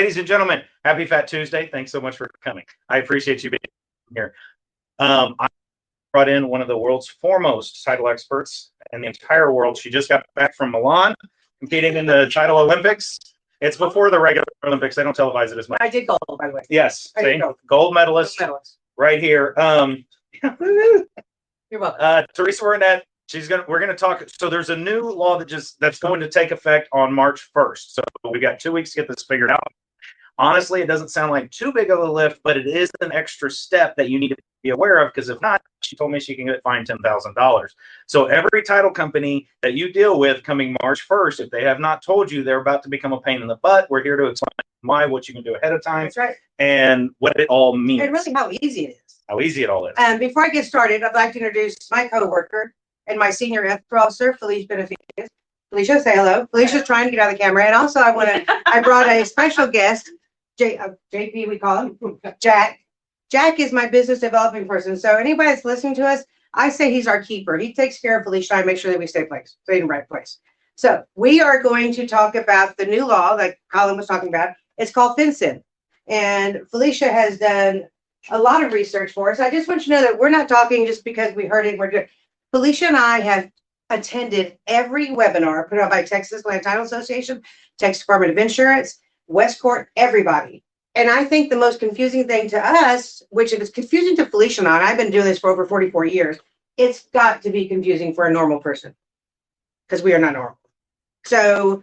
Ladies and gentlemen, happy Fat Tuesday. Thanks so much for coming. I appreciate you being here. I brought in one of the world's foremost title experts in the entire world. She just got back from Milan, competing in the title Olympics. It's before the regular Olympics. They don't televise it as much. I did gold, by the way. Yes, gold medalist right here. You're welcome. Teresa Burnett. We're gonna talk. So there's a new law that's going to take effect on March 1st. So we got 2 weeks to get this figured out. Honestly, it doesn't sound like too big of a lift, but it is an extra step that you need to be aware of, because if not, she told me she can get fined $10,000. So every title company that you deal with coming March 1st, if they have not told you they're about to become a pain in the butt, we're here to explain why, what you can do ahead of time. That's right. And what it all means. And really how easy it is. How easy it all is. Before I get started, I'd like to introduce my coworker and my senior ethical officer, Felicia Benefides. Felicia, say hello. Felicia's trying to get out of the camera. And also I brought a special guest, JP, we call him, Jack. Jack is my business developing person. So anybody that's listening to us, I say he's our keeper. He takes care of Felicia and make sure that we stay in the right place. So we are going to talk about the new law that Colin was talking about. It's called FinCEN. And Felicia has done a lot of research for us. I just want you to know that we're not talking just because we heard it. We're good. Felicia and I have attended every webinar put on by Texas Land Title Association, Texas Department of Insurance, West Court, everybody. And I think the most confusing thing to us, which if it's confusing to Felicia and I've been doing this for over 44 years, it's got to be confusing for a normal person because we are not normal. So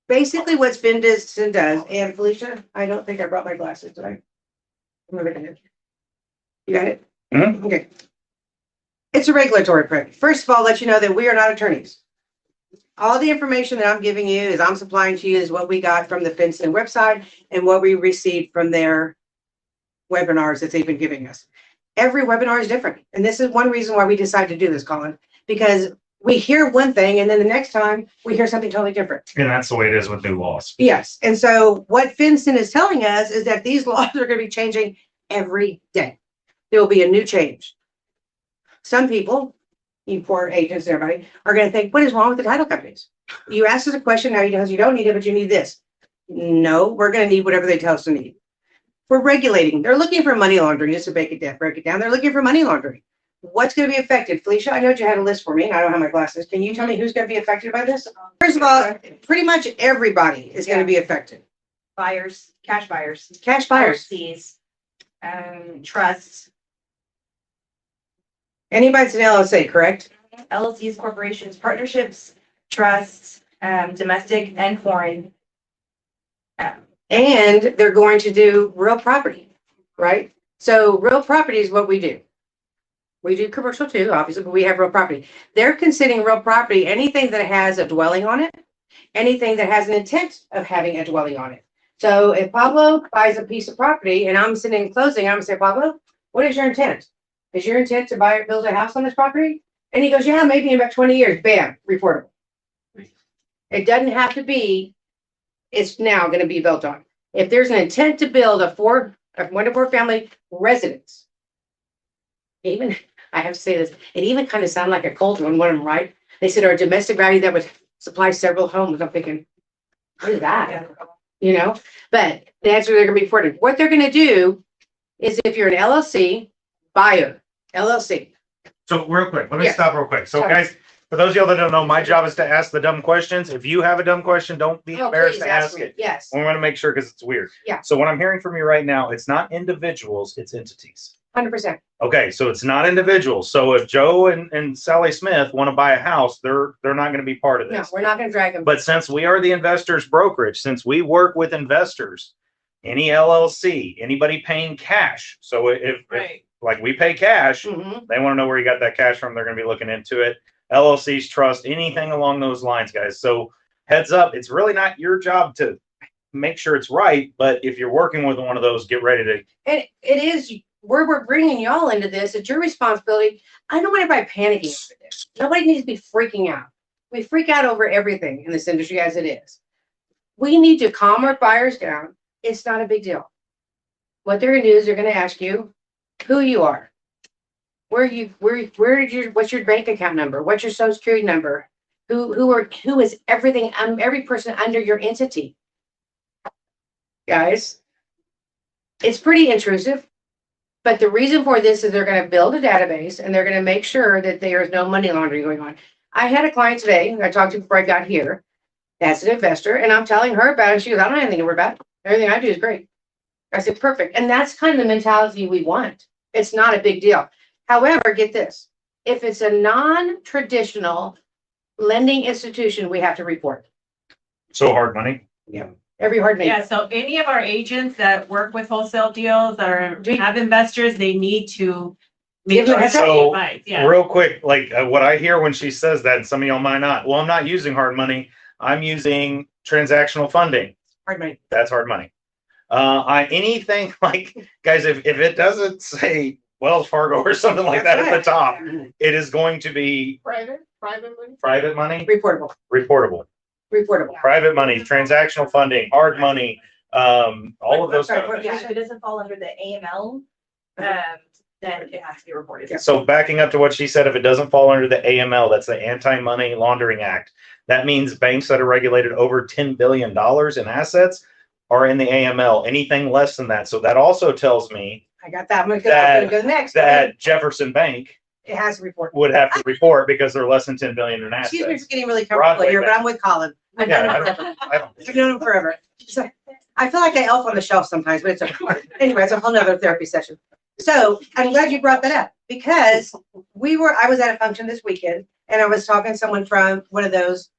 basically what FinCEN does, and Felicia, I don't think I brought my glasses, did I? You got it? Mm-hmm. Okay. It's a regulatory program. First of all, let you know that we are not attorneys. All the information that I'm giving you I'm supplying to you is what we got from the FinCEN website and what we received from their webinars that they've been giving us. Every webinar is different. And this is one reason why we decided to do this, Colin, because we hear one thing and then the next time we hear something totally different. And that's the way it is with new laws. Yes. And so what FinCEN is telling us is that these laws are going to be changing every day. There will be a new change. Some people, you poor agents and everybody, are going to think, what is wrong with the title companies? You ask us a question, now you don't need it, but you need this. No, we're going to need whatever they tell us to need. We're regulating. They're looking for money laundering, just to break it down. They're looking for money laundering. What's going to be affected? Felicia, I know you had a list for me, and I don't have my glasses. Can you tell me who's going to be affected by this? First of all, pretty much everybody is going to be affected. Buyers, cash buyers, LLCs, trusts, anybody that's an LLC, correct? LLCs, corporations, partnerships, trusts, domestic and foreign. And they're going to do real property, right? So real property is what we do. We do commercial too, obviously, but we have real property. They're considering real property anything that has a dwelling on it, anything that has an intent of having a dwelling on it. So if Pablo buys a piece of property and I'm sitting in closing, I'm gonna say, Pablo, what is your intent? Is your intent to build a house on this property? And he goes, yeah, maybe in about 20 years, bam, reportable. It doesn't have to be, it's now going to be built on. If there's an intent to build a 1 to 4 family residence, even, I have to say this, it even kind of sounded like a cult on one of them, right? They said our domestic value that would supply several homes. I'm thinking, what is that? You know, but the answer they're going to be reported. What they're going to do is if you're an LLC buyer, LLC. So real quick, let me stop real quick. So guys, for those of y'all that don't know, my job is to ask the dumb questions. If you have a dumb question, don't be embarrassed to ask it. Yes. We want to make sure because it's weird. Yeah. So what I'm hearing from you right now, it's not individuals, it's entities. 100%. Okay, so it's not individuals. So if Joe and Sally Smith want to buy a house, they're not going to be part of this. No, we're not going to drag them. But since we are the investors brokerage, since we work with investors, any LLC, anybody paying cash. So if like we pay cash, they want to know where you got that cash from. They're going to be looking into it. LLCs, trust, anything along those lines, guys. So heads up, it's really not your job to make sure it's right. But if you're working with one of those, get ready to. And it is where we're bringing y'all into this. It's your responsibility. I don't want everybody panicking over this. Nobody needs to be freaking out. We freak out over everything in this industry as it is. We need to calm our buyers down. It's not a big deal. What they're going to do is they're going to ask you who you are. What's your bank account number? What's your social security number? Who is everything, every person under your entity? guys. It's pretty intrusive. But the reason for this is they're going to build a database and they're going to make sure that there is no money laundering going on. I had a client today I talked to before I got here. That's an investor, and I'm telling her about it. She goes, I don't have anything to worry about. Everything I do is great. I said, perfect. And that's kind of the mentality we want. It's not a big deal. However, get this. If it's a non-traditional lending institution, we have to report. So hard money. Every hard name. Yeah, so any of our agents that work with wholesale deals or have investors, they need to Give them a heads up. So, yeah. real quick, like what I hear when she says that, and some of y'all might not. Well, I'm not using hard money. I'm using transactional funding. Hard money. That's hard money. Anything like, guys, if it doesn't say Wells Fargo or something like that at the top, it is going to be Private money, Reportable. reportable. Private money, transactional funding, hard money, all of those. Yeah, if it doesn't fall under the AML, then it has to be reported. So backing up to what she said, if it doesn't fall under the AML, that's the Anti-Money Laundering Act. That means banks that are regulated over $10 billion in assets are in the AML. Anything less than that. So that also tells me I got that. I'm going to go next. that Jefferson Bank It has to report. would have to report because they're less than 10 billion in assets. Excuse me for getting really comfortable Broadway here, but Bank. I'm with Colin. I've Yeah, known I him don't, forever. I don't. I've known him forever. So, I feel like I elf on the shelf sometimes, but it's okay. Anyway, it's a whole nother therapy session. So I'm glad you brought that up because I was at a function this weekend and I was talking to someone from one of those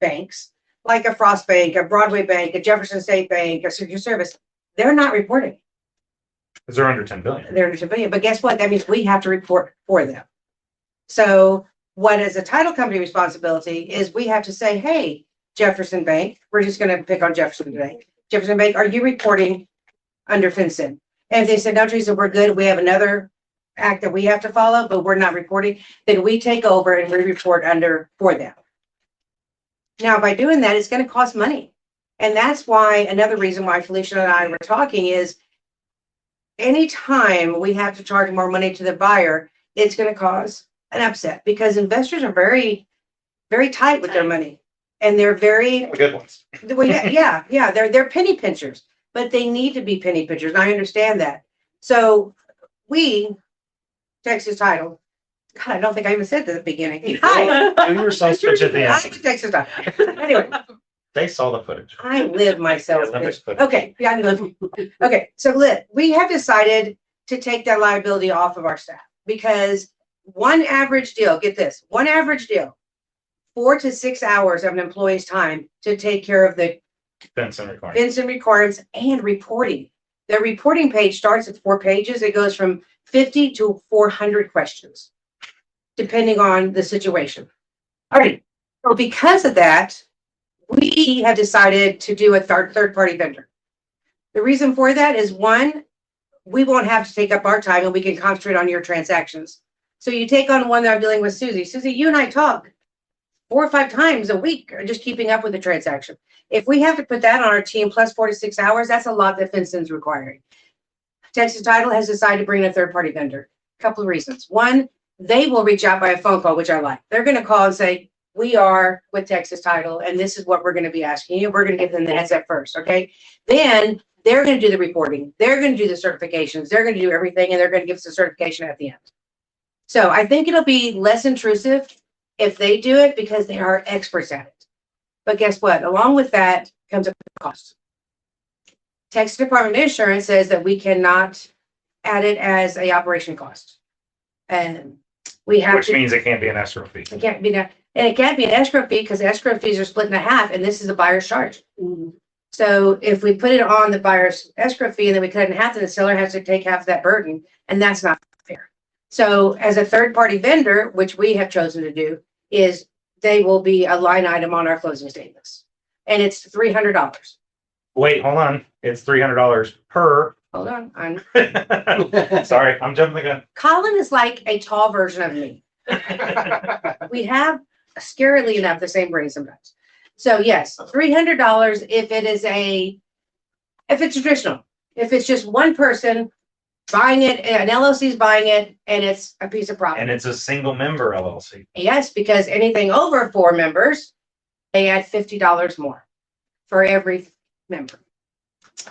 banks, like a Frost Bank, a Broadway Bank, a Jefferson State Bank, a Secure Service. They're not reporting. Because they're under 10 billion. They're under 10 billion. But guess what? That means we have to report for them. So what is a title company responsibility is we have to say, hey, Jefferson Bank, we're just going to pick on Jefferson Bank. Jefferson Bank, are you reporting under FinCEN? And if they said, no, Teresa, we're good. We have another act that we have to follow, but we're not reporting. Then we take over and we report under for them. Now, by doing that, it's going to cost money. And that's why another reason why Felicia and I were talking is anytime we have to charge more money to the buyer, it's going to cause an upset because investors are very, very tight with their money. And they're very Good ones. well, yeah. They're penny pinchers, but they need to be penny pinchers. And I understand that. So we, Texas Title, God, I don't think I even said that at the beginning. Hi. Do your son switch at the I'm end. Texas Title. Anyway, They saw the footage. I live myself. Yeah, let me put it- Okay, yeah, I live. Okay, so we have decided to take that liability off of our staff because one average deal, get this, one average deal, 4 to 6 hours of an employee's time to take care of the FinCEN requirements. FinCEN requirements and reporting. Their reporting page starts at 4 pages. It goes from 50 to 400 questions, depending on the situation. All right. So because of that, we have decided to do a third-party vendor. The reason for that is one, we won't have to take up our time and we can concentrate on your transactions. So you take on one that I'm dealing with Susie. Susie, you and I talk 4 or 5 times a week, just keeping up with the transaction. If we have to put that on our team plus 4 to 6 hours, that's a lot that FinCEN's requiring. Texas Title has decided to bring in a third-party vendor. A couple of reasons. One, they will reach out by a phone call, which I like. They're going to call and say, we are with Texas Title, and this is what we're going to be asking you. We're going to give them the heads up first, okay? Then they're going to do the reporting. They're going to do the certifications. They're going to do everything, and they're going to give us a certification at the end. So I think it'll be less intrusive if they do it because they are experts at it. But guess what? Along with that comes a cost. Texas Department of Insurance says that we cannot add it as a operation cost. And we have Which means it can't be an escrow fee. it can't be that, and it can't be an escrow fee because escrow fees are split in half, and this is a buyer's charge. So if we put it on the buyer's escrow fee and then we cut it in half, then the seller has to take half of that burden, and that's not fair. So as a third-party vendor, which we have chosen to do, is they will be a line item on our closing statements, and it's $300. Wait, hold on. It's $300 per. Hold on, Sorry, I'm jumping the gun. Colin is like a tall version of me. We have, scarily enough, the same brain sometimes. So yes, $300 if it's traditional. If it's just one person buying it, an LLC is buying it, and it's a piece of property. And it's a single member LLC. Yes, because anything over 4 members, they add $50 more for every member.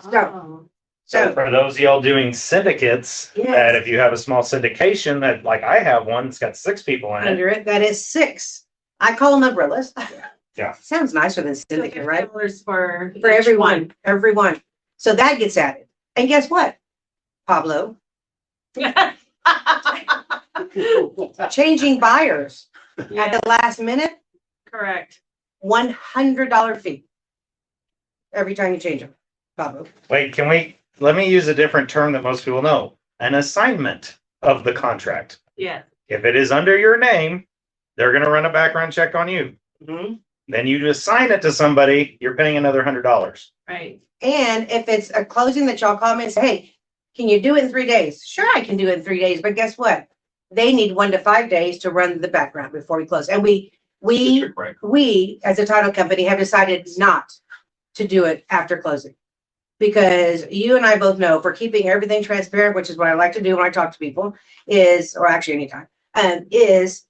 Oh. So for those of y'all doing syndicates, Yes. that if you have a small syndication that like I have one, it's got 6 people in it. Under it, that is 6. I call them umbrellas. Yeah. Sounds nicer than syndicate, right? $50 for For each everyone, everyone. So that gets added. And guess what? Pablo, one. changing buyers at Yeah, the last minute, correct. $100 fee. Every time you change them, Pablo. Wait, let me use a different term that most people know. An assignment of the contract. Yeah. If it is under your name, they're going to run a background check on you. Mm-hmm. Then you assign it to somebody, you're paying another $100. Right. And if it's a closing that y'all call me and say, hey, can you do it in 3 days? Sure, I can do it in 3 days, but guess what? They need 1 to 5 days to run the background before we close. And we as a title company have decided not to do it after closing. Because you and I both know for keeping everything transparent, which is what I like to do when I talk to people, or actually anytime, is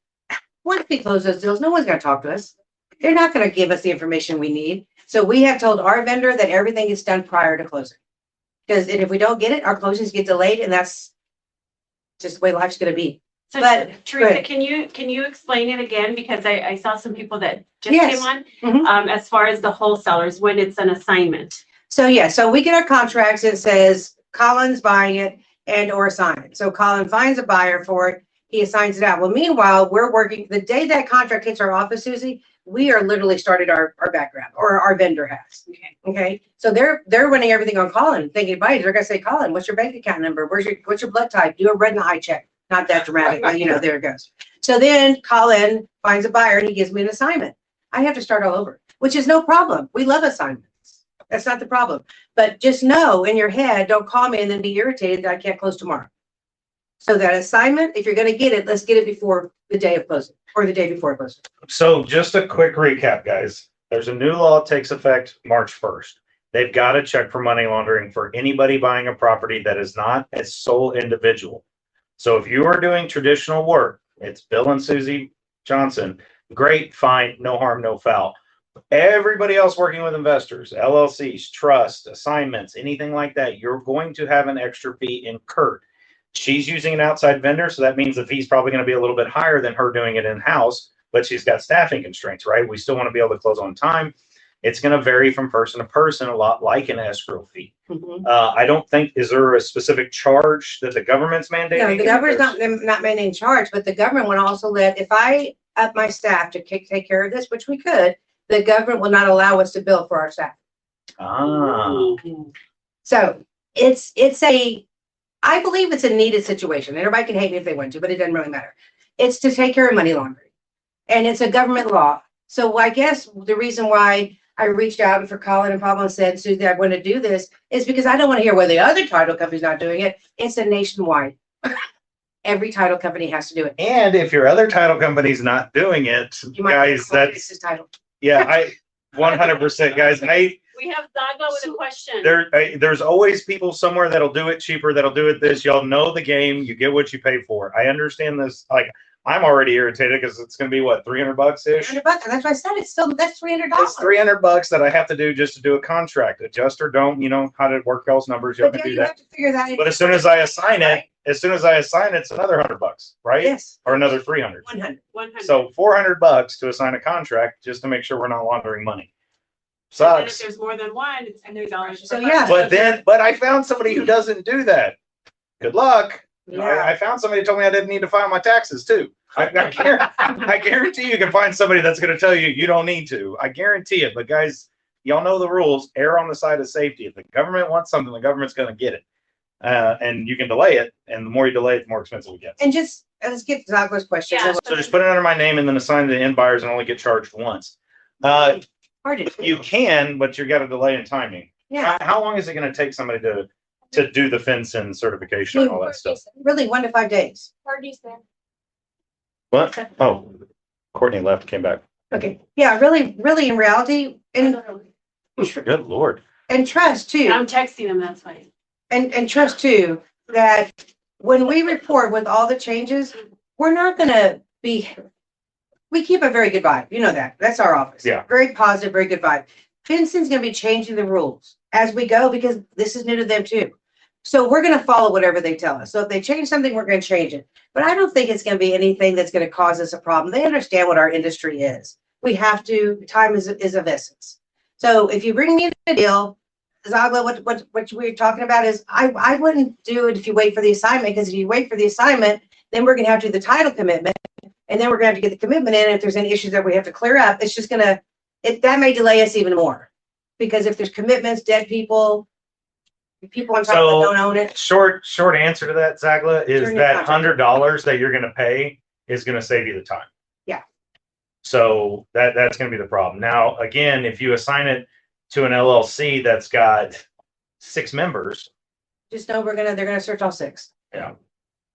once we close those deals, no one's going to talk to us. They're not going to give us the information we need. So we have told our vendor that everything is done prior to closing. Because if we don't get it, our closings get delayed, and that's just the way life's going to be. So But- Teresa, but- can you explain it again? Because I saw some people that just Yes. came on, Mhm. as far as the wholesalers, when it's an assignment. So we get our contracts. It says Colin's buying it and or assign it. So Colin finds a buyer for it. He assigns it out. Well, meanwhile, we're working the day that contract hits our office, Susie. We are literally started our background, or our vendor has. Okay. Okay. So they're running everything on Colin, thinking, buddy, they're gonna say, Colin, what's your bank account number? What's your blood type? Do a red and eye check. Not that dramatic, but there it goes. So then Colin finds a buyer and he gives me an assignment. I have to start all over, which is no problem. We love assignments. That's not the problem. But just know in your head, don't call me and then be irritated that I can't close tomorrow. So that assignment, if you're going to get it, let's get it before the day of closing or the day before closing. So just a quick recap, guys. There's a new law that takes effect March 1st. They've got to check for money laundering for anybody buying a property that is not a sole individual. So if you are doing traditional work, it's Bill and Susie Johnson, great, fine, no harm, no foul. Everybody else working with investors, LLCs, trust, assignments, anything like that, you're going to have an extra fee incurred. She's using an outside vendor, so that means the fee's probably going to be a little bit higher than her doing it in-house, but she's got staffing constraints, right? We still want to be able to close on time. It's going to vary from person to person, a lot like an escrow fee. Mm-hmm. I don't think, is there a specific charge that the government's mandating? No, the government's not mandating charge, but the government would also if I up my staff to take care of this, which we could, the government will not allow us to bill for our staff. Ah. So I believe it's a needed situation. Everybody can hate me if they want to, but it doesn't really matter. It's to take care of money laundering, and it's a government law. So I guess the reason why I reached out for Colin and Pablo and said, Susie, I want to do this is because I don't want to hear where the other title company's not doing it. It's a nationwide. Every title company has to do it. And if your other title company's not doing it, You might guys, this is title. yeah, 100%, guys. We have Zaga with a question. There's always people somewhere that'll do it cheaper, that'll do it this. Y'all know the game. You get what you pay for. I understand this. Like, I'm already irritated because it's going to be what, $300 ish? $300, and that's why I said that's $300. It's $300 that I have to do just to do a contract. Adjust or don't, you know how to work y'all's numbers. You have to do that. Have to figure that. But as soon as I assign it, it's another $100, right? Yes. Or another 300. 100. 100. So $400 to assign a contract just to make sure we're not laundering money. And then if Sucks. there's more than one, it's $100. So, yeah. But I found somebody who doesn't do that. Good luck. Yeah. I found somebody who told me I didn't need to file my taxes too. I guarantee you can find somebody that's going to tell you don't need to. I guarantee it. But guys, y'all know the rules. Err on the side of safety. If the government wants something, the government's going to get it. And you can delay it. And the more you delay it, the more expensive it gets. And just let's get to Zagla's question. Yeah. So just put it under my name and then assign the end buyers and only get charged once. Hard to do. You can, but you got to delay in timing. Yeah. How long is it going to take somebody to do the FinCEN certification and all that stuff? Really 1 to 5 days. What? Oh, Courtney left, came back. Okay. Yeah, really in reality, and Good Lord. trust too. I'm texting them, that's why. And trust too that when we report with all the changes, we're not gonna we keep a very good vibe. You know that. That's our office. Yeah. Very positive, very good vibe. FinCEN's gonna be changing the rules as we go because this is new to them too. So we're gonna follow whatever they tell us. So if they change something, we're gonna change it. But I don't think it's gonna be anything that's gonna cause us a problem. They understand what our industry is. We have to, time is of essence. So if you bring me a deal, Zagla, what we're talking about is I wouldn't do it if you wait for the assignment, because if you wait for the assignment, then we're gonna have to do the title commitment, and then we're gonna have to get the commitment in. If there's any issues that we have to clear up, it's just gonna, that may delay us even more. Because if there's commitments, dead people on top that don't own it. Short answer to that, Zagla, is Turn your that contract. $100 that you're gonna pay is gonna save you the time. Yeah. So that's gonna be the problem. Now, again, if you assign it to an LLC that's got 6 members. Just know they're gonna search all 6. Yeah.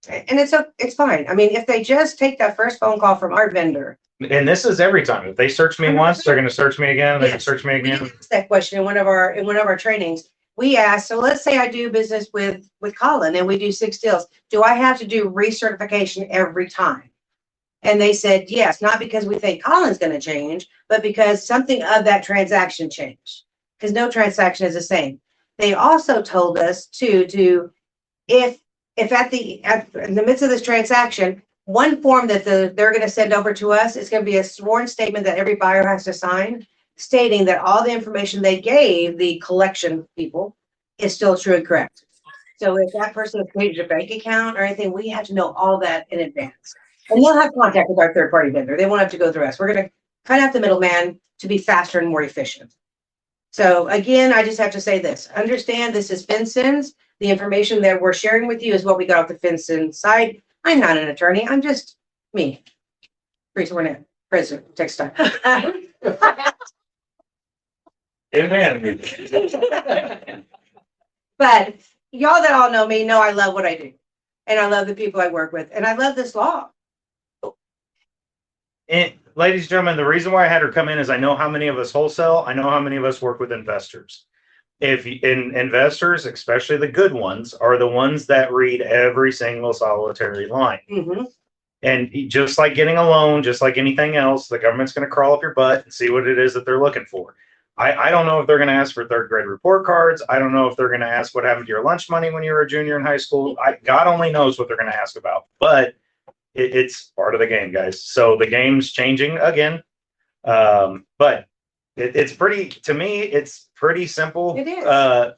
And it's fine. I mean, if they just take that first phone call from our vendor. And this is every time. If they search me once, they're gonna search me again, they can Yes. search me We again. asked that question in one of our trainings. We asked, so let's say I do business with Colin and we do 6 deals. Do I have to do recertification every time? And they said, yes, not because we think Colin's gonna change, but because something of that transaction changed. Because no transaction is the same. They also told us to if in the midst of this transaction, one form that they're gonna send over to us is gonna be a sworn statement that every buyer has to sign, stating that all the information they gave the collection people is still true and correct. So if that person has created a bank account or anything, we have to know all that in advance. And they'll have contact with our third-party vendor. They won't have to go through us. We're gonna cut out the middleman to be faster and more efficient. So again, I just have to say this. Understand this is FinCEN's. The information that we're sharing with you is what we got off the FinCEN side. I'm not an attorney. I'm just me. Teresa Warnett, president, textile. Amen. But y'all that all know me know I love what I do. And I love the people I work with. And I love this law. And ladies and gentlemen, the reason why I had her come in is I know how many of us wholesale. I know how many of us work with investors. Investors, especially the good ones, are the ones that read every single solitary line. Mm-hmm. And just like getting a loan, just like anything else, the government's going to crawl up your butt and see what it is that they're looking for. I don't know if they're going to ask for 3rd grade report cards. I don't know if they're going to ask what happened to your lunch money when you were a junior in high school. God only knows what they're going to ask about. But it's part of the game, guys. So the game's changing again. But it's pretty, to me, it's pretty simple. It is.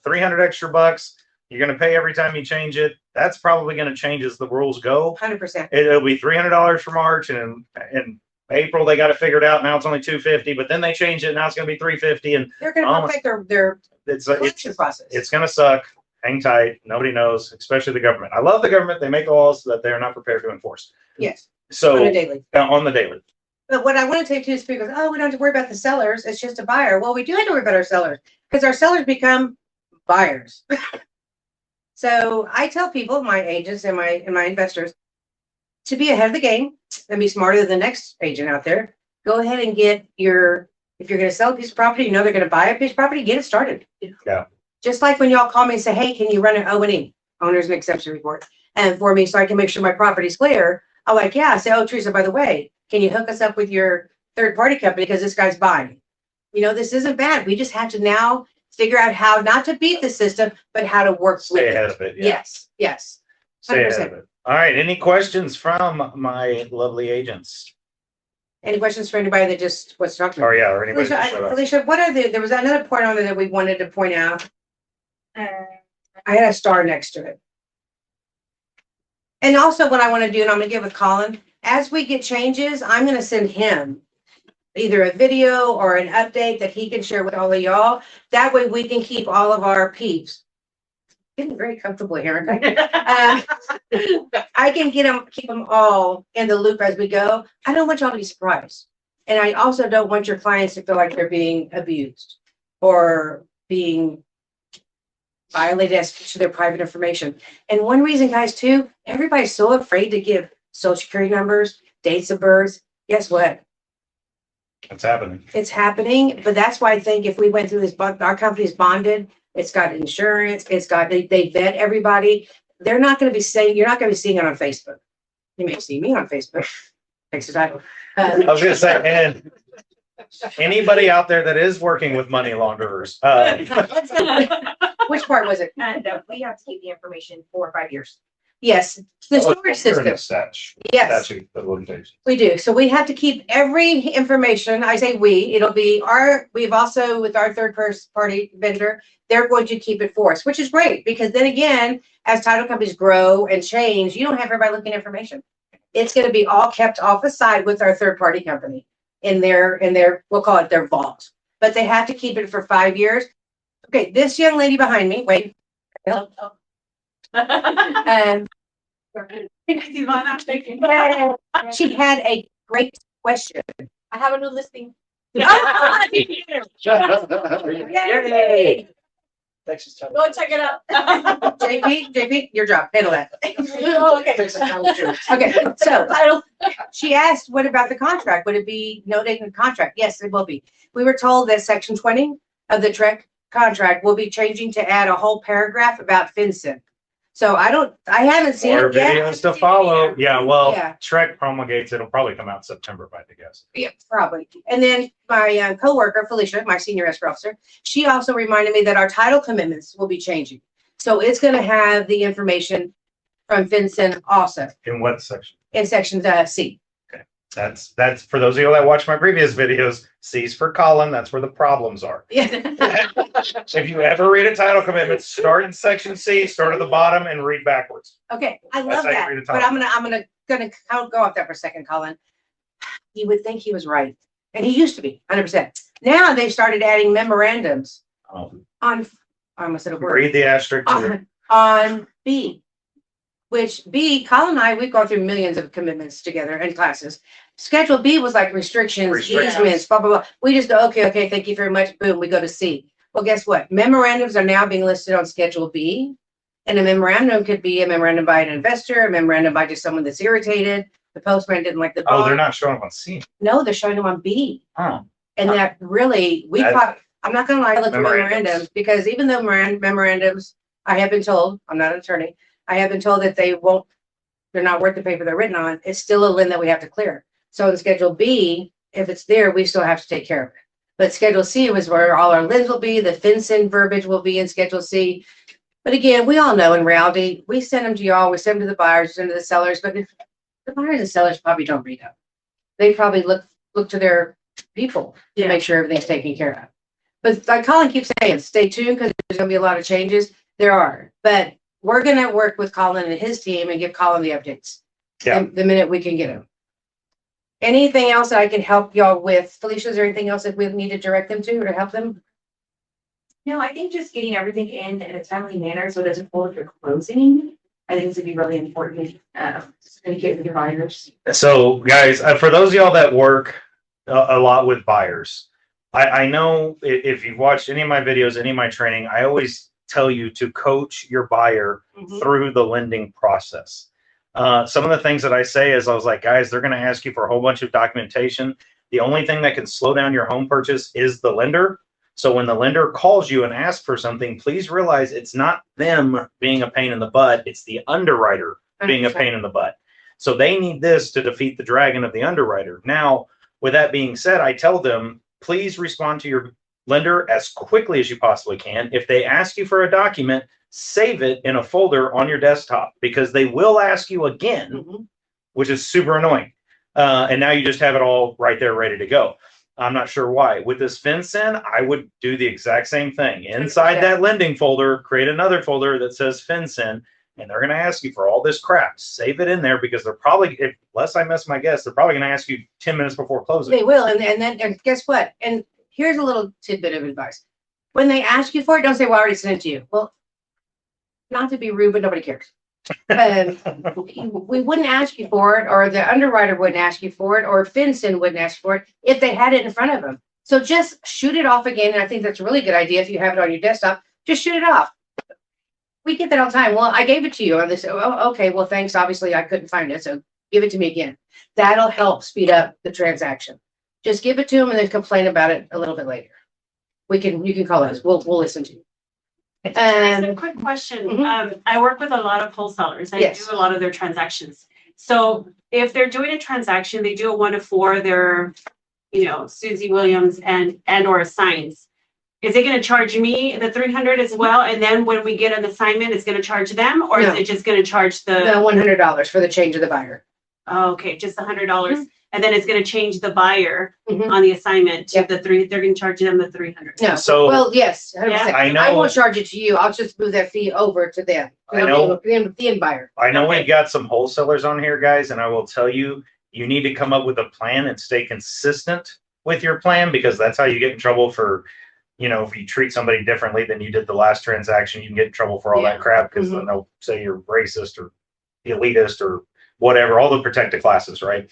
300 extra bucks. You're going to pay every time you change it. That's probably going to change as the rules go. 100%. It'll be $300 for March, and in April they got it figured out. Now it's only $250, but then they change it. Now it's going to be $350, and They're going to perfect their collection process. it's going to suck. Hang tight. Nobody knows, especially the government. I love the government. They make laws that they're not prepared to enforce. Yes. So On a daily. On the daily. But what I want to say too is people go, oh, we don't have to worry about the sellers. It's just a buyer. Well, we do have to worry about our sellers because our sellers become buyers. So I tell people, my agents and my investors, to be ahead of the game and be smarter than the next agent out there. Go ahead and get if you're going to sell a piece of property, you know they're going to buy a piece of property, get it started. Yeah. Just like when y'all call me and say, hey, can you run an O&E, owner's and exception report, and for me so I can make sure my property's clear? I'm like, yeah. I say, oh, Teresa, by the way, can you hook us up with your third-party company because this guy's buying? You know, this isn't bad. We just have to now figure out how not to beat the system, but how to work with Stay it. ahead of it. Yeah. Yes. Stay ahead 100%. of it. All right. Any questions from my lovely agents? Any questions for anybody that just wants to talk to me? Or yeah, or anybody. Felicia, what are there was another point on there that we wanted to point out. Uh, I had a star next to it. And also what I want to do, and I'm going to give with Colin, as we get changes, I'm going to send him either a video or an update that he can share with all of y'all. That way we can keep all of our peeps. Getting very comfortable here, aren't I? I can keep them all in the loop as we go. I don't want y'all to be surprised. And I also don't want your clients to feel like they're being abused or being violated as to their private information. And one reason, guys, too, everybody's so afraid to give social security numbers, dates of birth. Guess what? It's happening. It's happening. But that's why I think if we went through this, our company's bonded, it's got insurance, they vet everybody. They're not going to be saying, you're not going to be seeing it on Facebook. You may see me on Facebook. Thanks for that. I was going to say, and Anybody out there that is working with money launderers, Which part was it? And we have to keep the information for 5 years. Yes, the storage system. Yes, Statute of limitations. we do. So we have to keep every information. I say we, it'll be we've also with our third party vendor, they're going to keep it for us, which is great because then again, as title companies grow and change, you don't have everybody looking at information. It's going to be all kept off the side with our third party company in their, we'll call it their vault, but they have to keep it for 5 years. Okay, this young lady behind me, wait. And she had a great question. I have a new listing. Yay! Texas Title. Go check it out. JP, your job, handle that. Oh, okay. Okay, so she asked, what about the contract? Would it be noted in the contract? Yes, it will be. We were told that section 20 of the Trek contract will be changing to add a whole paragraph about FinCEN. So I haven't seen More it yet. videos to follow. Yeah, well, Yeah. Trek promulgates, it'll probably come out September, if I had to guess. Yeah, probably. And then my coworker, Felicia, my senior escrow officer, she also reminded me that our title commitments will be changing. So it's going to have the information from FinCEN also In what section? in section C. That's for those of you that watch my previous videos, C's for Colin, that's where the problems are. Yeah. If you ever read a title commitment, start in section C, start at the bottom and read backwards. Okay, I That's love how you that. read a But title. I'm gonna go off that for a second, Colin. You would think he was right. And he used to be 100%. Now they've started adding memorandums on, I almost said a word. Read the asterisk. On B, which B, Colin and I, we've gone through millions of commitments together in classes. Schedule B was like restrictions, easements, blah, blah, blah. We just go, okay, thank you very much. Boom, we go to C. Well, guess what? Memorandums are now being listed on Schedule B. And a memorandum could be a memorandum by an investor, a memorandum by just someone that's irritated. The postman didn't like the Oh, they're bond. not showing up on C. No, they're showing them on B. Oh. And that really, I'm not gonna lie, I look at memorandums because even though memorandums, I have been told, I'm not an attorney, I have been told that they're not worth the paper they're written on. It's still a lien that we have to clear. So in Schedule B, if it's there, we still have to take care of it. But Schedule C was where all our liens will be, the FinCEN verbiage will be in Schedule C. But again, we all know in reality, we send them to y'all, we send them to the buyers, send them to the sellers, but if the buyers and sellers probably don't read them. They probably look to their people to make sure everything's taken care of. But like Colin keeps saying, stay tuned because there's gonna be a lot of changes. There are, but we're gonna work with Colin and his team and give Colin the updates. Yeah. The minute we can get them. Anything else that I can help y'all with? Felicia, is there anything else that we need to direct them to or to help them? No, I think just getting everything in a timely manner so it doesn't hold your closing. I think this would be really important to communicate with your buyers. So guys, for those of y'all that work a lot with buyers, I know if you've watched any of my videos, any of my training, I always tell you to coach your buyer through the lending process. Some of the things that I say is I was like, guys, they're going to ask you for a whole bunch of documentation. The only thing that can slow down your home purchase is the lender. So when the lender calls you and asks for something, please realize it's not them being a pain in the butt. It's the underwriter being a pain in the butt. So they need this to defeat the dragon of the underwriter. Now, with that being said, I tell them, please respond to your lender as quickly as you possibly can. If they ask you for a document, save it in a folder on your desktop because they will ask you again, which is super annoying. And now you just have it all right there ready to go. I'm not sure why. With this FinCEN, I would do the exact same thing. Inside that lending folder, create another folder that says FinCEN, and they're going to ask you for all this crap. Save it in there because they're probably, unless I miss my guess, they're probably going to ask you 10 minutes before closing. They will. And guess what? And here's a little tidbit of advice. When they ask you for it, don't say, well, I already sent it to you. Well, not to be rude, but nobody cares. We wouldn't ask you for it, or the underwriter wouldn't ask you for it, or FinCEN wouldn't ask for it if they had it in front of them. So just shoot it off again. And I think that's a really good idea. If you have it on your desktop, just shoot it off. We get that all the time. Well, I gave it to you. And they say, oh, okay, well, thanks. Obviously, I couldn't find it. So give it to me again. That'll help speed up the transaction. Just give it to them and then complain about it a little bit later. You can call us. We'll listen to you. A quick question. I work with a lot of wholesalers. I do a lot of their transactions. So if they're doing a transaction, they do a 1 to 4, they're Susie Williams and or assigns, is it gonna charge me the 300 as well? And then when we get an assignment, it's gonna charge them, or is No. it just gonna charge The the, $100 for the change of the buyer. oh, okay, just $100? And then it's gonna change the buyer Mhm. on the assignment to Yep. they're gonna charge them the 300. No, So- well, yes, 100%. Yeah. I know- I won't charge it to you. I'll just move that fee over to them. I know- The end buyer. I know Okay. we've got some wholesalers on here, guys, and I will tell you, you need to come up with a plan and stay consistent with your plan, because that's how you get in trouble for, if you treat somebody differently than you did the last transaction, you can get in trouble for all that crap, because then they'll say you're racist or elitist or whatever, all the protected classes, right?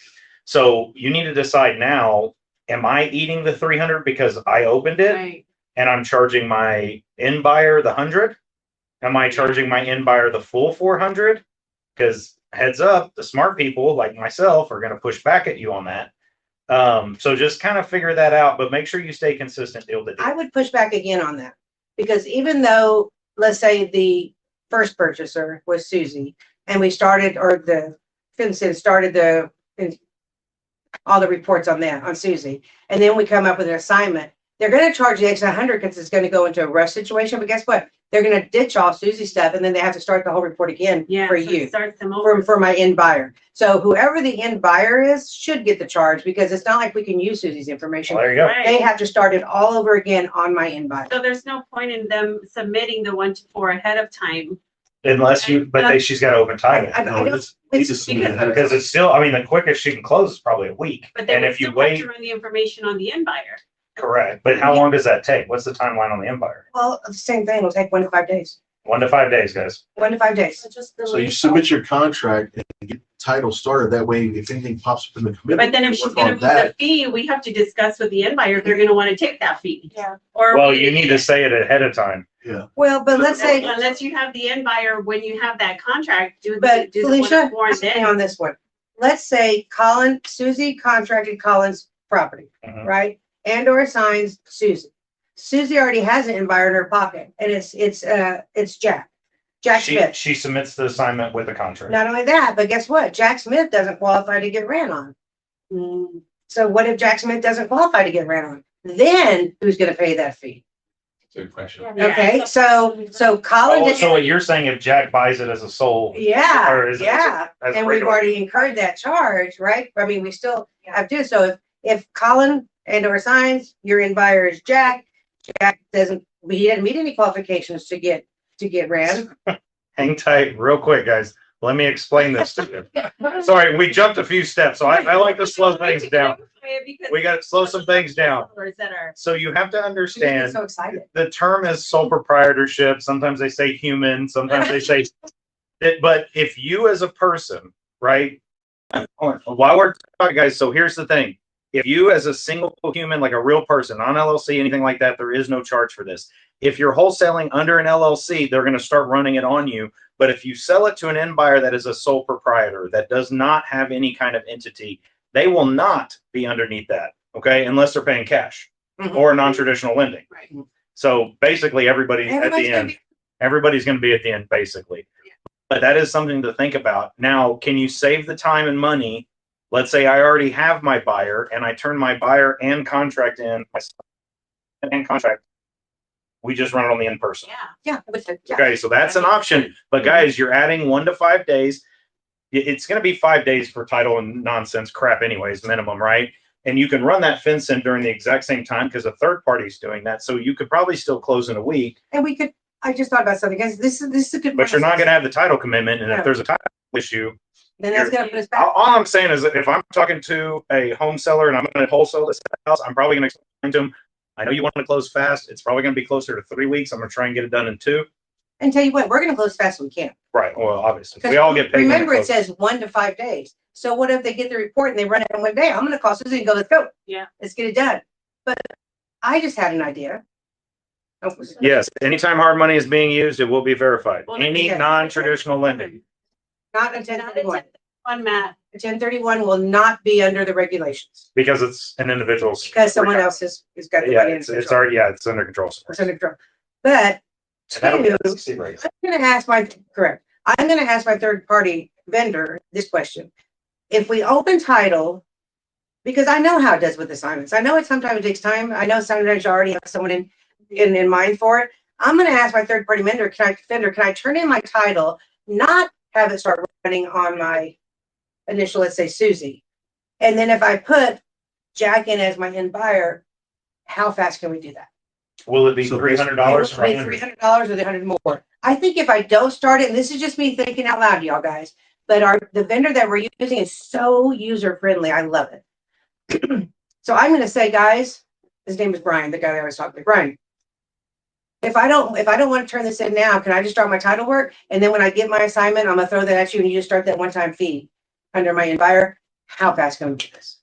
So you need to decide now, am I eating the 300 because I opened it Right. and I'm charging my end buyer the 100? Am I charging my end buyer the full 400? Because heads up, the smart people like myself are going to push back at you on that. So just kind of figure that out, but make sure you stay consistent deal to deal. I would push back again on that, because even though, let's say the first purchaser was Susie, and we started, or the FinCEN started all the reports on that, on Susie, and then we come up with an assignment, they're gonna charge the extra 100 because it's gonna go into a rush situation, but guess what? They're gonna ditch all Susie's stuff, and then they have to start the whole report again Yeah. for so you. it starts them over. For my end buyer. So whoever the end buyer is should get the charge, because it's not like we can use Susie's information. Well, there you go. They Right. have to start it all over again on my end buyer. So there's no point in them submitting the 1 to 4 ahead of time. Unless she's got to open title. I don't- Need to see it ahead of Because time. it's still, I mean, the quickest she can close is probably a week. But then And we if you still have wait, to run the information on the end buyer. correct. But how long does that take? What's the timeline on the empire? Well, the same thing, it'll take 1 to 5 days. 1 to 5 days, guys. 1 to 5 days. So you submit your contract and get title started. That way, if anything pops up in the commitment. But then if you she's work gonna on move the that. fee, we have to discuss with the end buyer if they're gonna wanna take that fee. Yeah. Or. Well, you need to say it ahead of time. Well, but let's say, Unless you have the end buyer, when you have that contract, do but the 1 to Felicia, 4 and stay then. on this one. Let's say Susie contracted Colin's property, Mhm. right? And or assigns Susie. Susie already has an end buyer in her pocket, and it's Jack Smith. She submits the assignment with a contract. Not only that, but guess what? Jack Smith doesn't qualify to get ran on. Mm, So what if Jack Smith doesn't qualify to get ran on? Then who's gonna pay that fee? Good question. Yeah. Okay, so Colin Oh, did, so what you're saying, if Jack buys it as a sole, yeah, or is it yeah. as And we've regular? already incurred that charge, right? I mean, we still have to. So if Colin and or signs, your end buyer is Jack he didn't meet any qualifications to get ran. Hang tight real quick, guys. Let me explain this to you. Sorry, we jumped a few steps, so I like to slow things down. We got to slow some things down. That are. So you have to I'm understand, so excited. the term is sole proprietorship. Sometimes they say human, sometimes they say it, but if you as a person, right? While we're talking, guys, so here's the thing. If you as a single human, like a real person, non LLC, anything like that, there is no charge for this. If you're wholesaling under an LLC, they're going to start running it on you. But if you sell it to an end buyer that is a sole proprietor, that does not have any kind of entity, they will not be underneath that, okay? Unless they're paying cash Mhm. or non-traditional lending. Right. So basically everybody at Everybody's the gonna end, be- everybody's going to be at the end, basically. But that is something to think about. Now, can you save the time and money? Let's say I already have my buyer and I turn my buyer and contract in, and contract. We just run it on the in-person. Yeah. Yeah. Okay, so that's an option. But guys, you're adding 1 to 5 days. It's going to be 5 days for title and nonsense crap anyways, minimum, right? And you can run that FinCEN during the exact same time because a third party's doing that. So you could probably still close in a week, And I just thought about something, guys. This is a good. but you're not going to have the title commitment. And No. if there's a title issue, Then that's gonna put us all back. all I'm saying is that if I'm talking to a home seller and I'm going to wholesale this house, I'm probably going to explain to them, I know you want to close fast. It's probably going to be closer to 3 weeks. I'm going to try and get it done in 2. And tell you what, we're gonna close as fast as we can. Right. Well, obviously, we all get paid. when Remember, it close. says 1 to 5 days. So what if they get the report and they run it in 1 day? I'm gonna call Susie and go, let's go. Yeah. Let's get it done. But I just had an idea. Oh, Yes, anytime hard money is being used, it will be verified. Well, Any yeah. non-traditional lending. Not a 1031. One, Matt. A 1031 will not be under the regulations Because it's an individual's. because someone else has got the Yeah, money. it's already, yeah, it's under control. It's under control. But And that'll be two, the SEC rate. I'm gonna ask my third party vendor this question. If we open title Because I know how it does with assignments. I know it sometimes takes time. I know sometimes you already have someone in mind for it. I'm gonna ask my third party vendor, can I turn in my title, not have it start running on my initial, let's say Susie. And then if I put Jack in as my end buyer, how fast can we do that? Will it be So $300 or Maybe $300 or $100 more. I think if I don't start it, and this is just me thinking out loud, y'all guys, but the vendor that we're using is so user friendly. I love it. So I'm gonna say, guys, his name is Brian, the guy that I was talking to, Brian. If I don't want to turn this in now, can I just start my title work? And then when I get my assignment, I'm gonna throw that at you and you just start that one-time fee under my end buyer. How fast can we do this?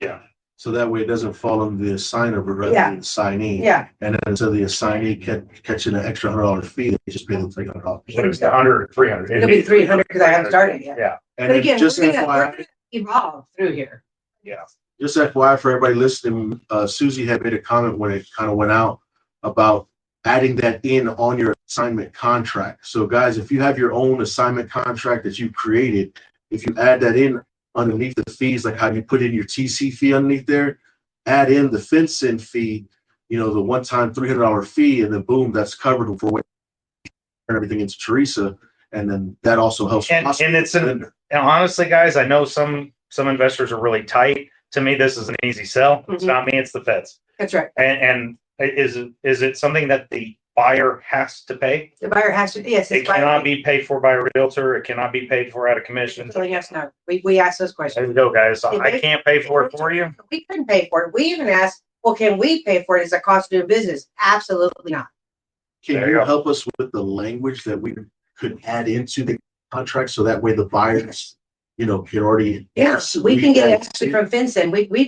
Yeah. So that way it doesn't fall on the assigner, but rather Yeah. the assignee. Yeah, And then so the assignee catching an extra $100 fee, they just pay the $300. It's 100, 300. it'll be 300 because I haven't started yet. Yeah, And But then again, just we're gonna FYI, evolve through here. yeah. just FYI for everybody listening, Susie had made a comment when it kind of went out about adding that in on your assignment contract. So guys, if you have your own assignment contract that you created, if you add that in underneath the fees, like how you put in your TC fee underneath there, add in the FinCEN fee, you know, the one-time $300 fee, and then boom, that's covered for when you turn everything into Teresa. And then that also helps. And and honestly, guys, I know some investors are really tight. To me, this is an easy sell. It's Mhm. not me, it's the feds. That's right. And is it something that the buyer has to pay? The buyer has to, yes. It cannot be paid for by a realtor. It cannot be paid for out of commission. So yes, no, we ask those There questions. you go, guys. I can't pay for it for you. We couldn't pay for it. We even asked, well, can we pay for it as a cost of doing business? Absolutely not. Can There you you go. help us with the language that we could add into the contract so that way the buyers, you know, can already. Yeah, we can get it actually from FinCEN. We've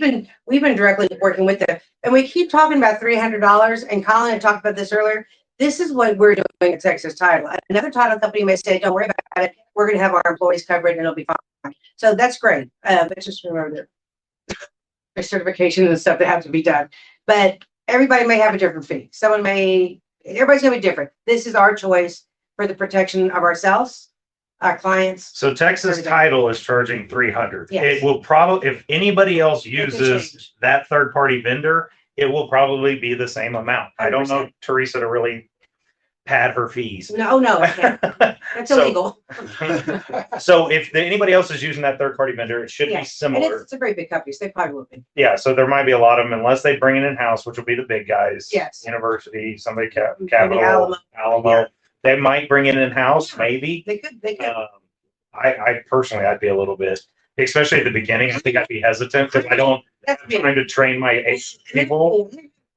been directly working with them. And we keep talking about $300, and Colin had talked about this earlier. This is what we're doing at Texas Title. Another title company may say, don't worry about it. We're gonna have our employees covered and it'll be fine. So that's great. But just remember that there's certification and stuff that have to be done. But everybody may have a different fee. Everybody's gonna be different. This is our choice for the protection of ourselves, our clients. So Texas Title is charging 300. Yes. It will probably, if anybody else can uses change. that third party vendor, it will probably be the same amount. I don't know 100%. Teresa to really pad her fees. No, I can't. That's So- illegal. So if anybody else is using that third party vendor, it should Yeah, be And similar. it's a very big company, so they probably will be. Yeah, so there might be a lot of them unless they bring it in house, which will be the big guys. Yes. University, somebody Maybe Capital, Alamo. Yeah. They might bring it in house, maybe. They could. I personally, I'd be a little bit, especially at the beginning. I think I'd be hesitant because I'm That's me. trying to train my people.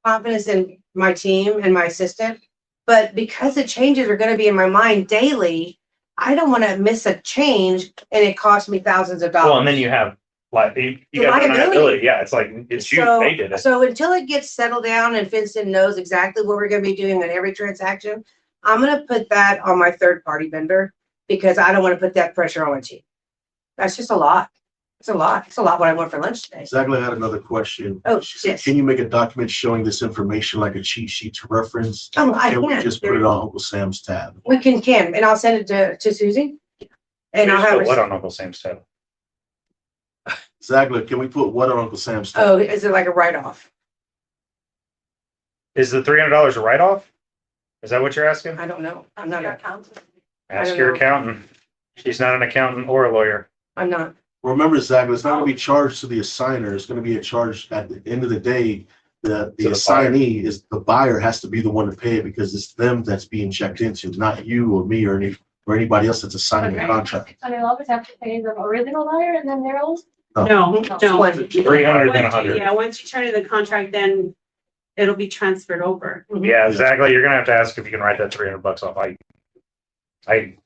Confidence in my team and my assistant, but because the changes are going to be in my mind daily, I don't want to miss a change and it costs me thousands of dollars. Well, and then you have like you The got liability. liability. Yeah, it's like it's you. They did it. So until it gets settled down and FinCEN knows exactly what we're going to be doing on every transaction, I'm going to put that on my third party vendor because I don't want to put that pressure on my team. That's just a lot. It's a lot. It's a lot what I want for lunch today. Exactly. I had another question. Oh, yes. Can you make a document showing this information like a cheat sheet to reference? I Can we can. just put it on Uncle Sam's tab? We can, and I'll send it to Susie. And I'll have What her, on Uncle Sam's tab? Exactly. Can we put what on Uncle Sam's tab? oh, is it like a write-off? Is the $300 a write off? Is that what you're asking? I don't know. I'm not, Ask don't your know. accountant. She's not an accountant or a lawyer. I'm not. Remember, Zach, it's not gonna be charged to the assigner. It's gonna be a charge at the end of the day. The the buyer. assignee is the buyer has to be the one to pay it because it's them that's being checked into, not you or me or anybody else that's assigning the Okay. contract. So they'll always have to pay the original buyer and then they're all. No, no. One. 300 and Once you- 100. Yeah, once you turn in the contract, then it'll be transferred over. Yeah, exactly. You're gonna have to ask if you can write that $300 off. I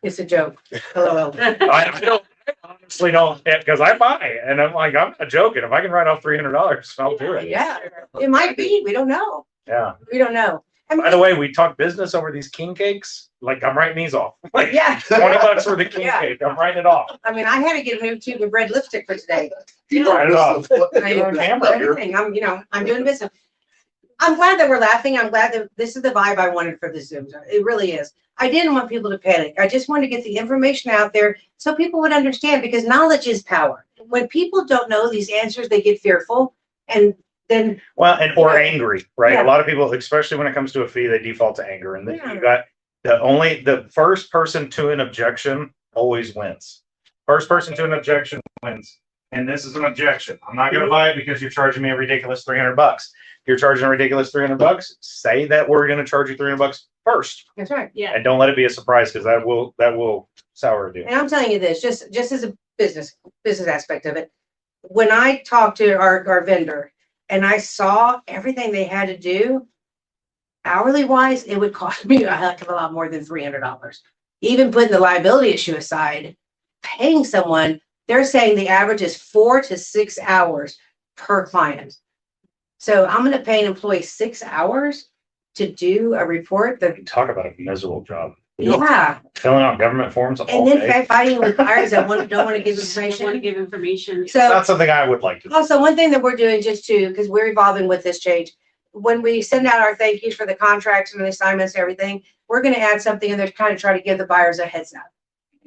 It's a joke. LOL. I don't honestly don't because I buy and I'm like I'm not joking. If I can write off $300, I'll do it. Yeah, it might be. We don't know. Yeah. We don't know. I mean, By the way, we talk business over these king cakes. Like I'm writing these off. Like yeah. $20 for the king Yeah. cake. I'm writing it off. I mean, I had to get a new tube of red lipstick for today. Write it off. I You're on camera here. everything. I'm doing business. I'm glad that we're laughing. I'm glad that this is the vibe I wanted for the Zoom. It really is. I didn't want people to panic. I just wanted to get the information out there so people would understand because knowledge is power. when people don't know these answers, they get fearful, and then Well, and or Yeah. angry, right? Yeah. A lot of people, especially when it comes to a fee, they default to anger. And then Yeah. you got the first person to an objection always wins. First person to an objection wins. And this is an objection. I'm not going to buy it because you're charging me a ridiculous $300. If you're charging a ridiculous $300, say that we're going to charge you $300 first, that's right. Yeah. and don't let it be a surprise because that will sour a deal. And I'm telling you this, just as a business aspect of it. When I talked to our vendor and I saw everything they had to do, hourly wise, it would cost me a heck of a lot more than $300. Even putting the liability issue aside, paying someone, they're saying the average is 4 to 6 hours per client. So I'm going to pay an employee 6 hours to do a report that, Talk about a miserable job. yeah. Filling out government forms all And then day. fighting with buyers that don't want to give I want to information. give information. It's So not something I would like to do. also, one thing that we're doing just to, because we're evolving with this change, when we send out our thank yous for the contracts and the assignments and everything, we're going to add something in there to kind of try to give the buyers a heads up.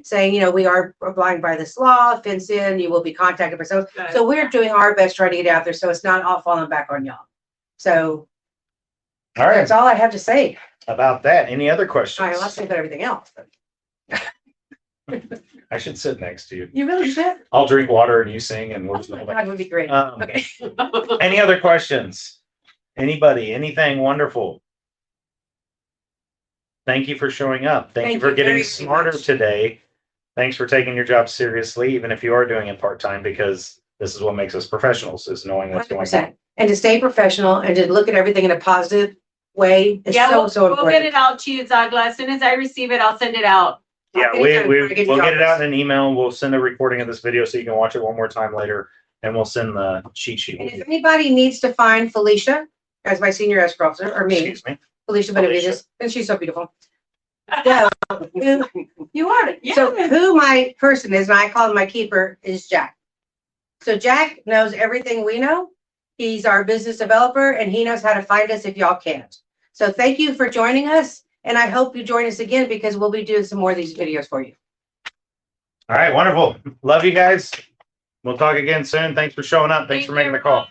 Saying, we are abiding by this law, FinCEN, you will be contacted by so we're doing our best trying to get out there, so it's not all falling back on y'all. So All right, that's all I have to say. about that. Any other I questions? lost about everything else. But I should sit next to you. you really should. I'll drink water and you sing and we'll Oh just. my God, would be great. Okay. Okay. Any other questions? Anybody? Anything wonderful? Thank you for showing up. Thank you Thank for you getting very smarter much. today. Thanks for taking your job seriously, even if you are doing it part-time, because this is what makes us professionals, is knowing what's going on. 100%. And to stay professional and to look at everything in a positive way is Yeah, so we'll get important. it out to you, Zagla. As soon as I receive it, I'll send it out. Yeah, Anytime we'll I get to get the it out office. in an email. We'll send a recording of this video so you can watch it one more time later, and we'll send the cheat sheet. And with if you. anybody needs to find Felicia as my senior escrow officer, or me, Excuse me. Felicia Benavides, and she's so beautiful. Well, you are. Yeah. So who my person is, and I call him my keeper, is Jack. So Jack knows everything we know. He's our business developer, and he knows how to find us if y'all can't. So thank you for joining us, and I hope you join us again because we'll be doing some more of these videos for you. All right, wonderful. Love you guys. We'll talk again soon. Thanks for showing up. Thanks for making the call.